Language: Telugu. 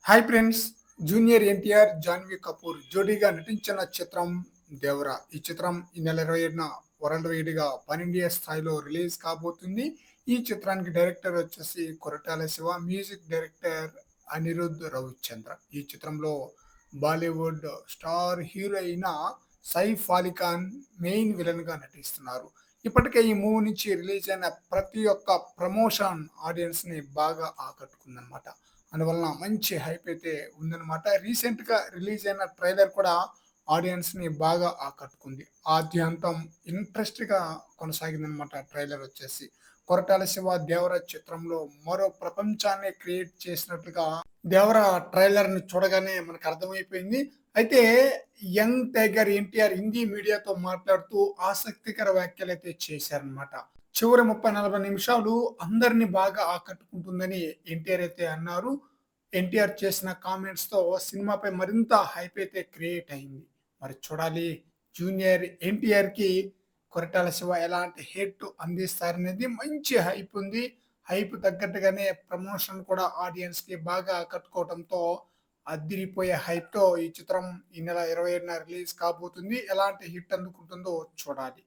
Hi friends! Junior NTR, Janhvi Kapoor జోడీగా నటించిన చిత్రం 'దేవర'. ఈ చిత్రం ఈ నెల 27న వరల్డ్ వైడ్‌గా పాన్ ఇండియా స్థాయిలో రిలీజ్ కాబోతుంది. ఈ చిత్రానికి డైరెక్టర్ వచ్చేసి కొరటాల శివ, మ్యూజిక్ డైరెక్టర్ అనిరుద్ రవిచంద్ర. ఈ చిత్రంలో బాలీవుడ్ స్టార్ హీరో అయిన సైఫ్ అలీ ఖాన్ మెయిన్ విలన్‌గా నటిస్తున్నారు. ఇప్పటికే ఈ మూవీ నుంచి రిలీజ్ అయిన ప్రతి ఒక్క ప్రమోషన్ ఆడియన్స్‌ని బాగా ఆకట్టుకుందనమాట. అందువలన మంచి హైప్ అయితే ఉందనమాట. రీసెంట్‌గా రిలీజ్ అయిన ట్రైలర్ కూడా ఆడియన్స్‌ని బాగా ఆకట్టుకుంది. ఆద్యంతం ఇంట్రెస్ట్‌గా కొనసాగిందనమాట ట్రైలర్ వచ్చేసి. కొరటాల శివ 'దేవర' చిత్రంలో మరో ప్రపంచాన్నే క్రియేట్ చేసినట్లుగా 'దేవర' ట్రైలర్‌ని చూడగానే మనకు అర్థమైపోయింది. అయితే యంగ్ టైగర్ ఎన్టీఆర్ హిందీ మీడియాతో మాట్లాడుతూ ఆసక్తికర వ్యాఖ్యలైతే చేశారనమాట. చివరి 30, 40 నిమిషాలు అందరిని బాగా ఆకట్టుకుంటుందని ఎన్టీఆర్ అయితే అన్నారు. ఎన్టీఆర్ చేసిన కామెంట్స్‌తో సినిమాపై మరింత హైప్ అయితే క్రియేట్ అయింది. మరి చూడాలి జూనియర్ ఎన్టీఆర్‌కి కొరటాల శివ ఎలాంటి హిట్ అందిస్తారనేది మంచి హైప్ ఉంది. హైప్ తగ్గట్టుగానే ప్రమోషన్ కూడా ఆడియన్స్‌కి బాగా ఆకట్టుకోవడంతో అద్దిరిపోయే హైప్‌తో ఈ చిత్రం ఈ నెల 27న రిలీజ్ కాబోతుంది. ఎలాంటి హిట్ అందుకుంటుందో చూడాలి.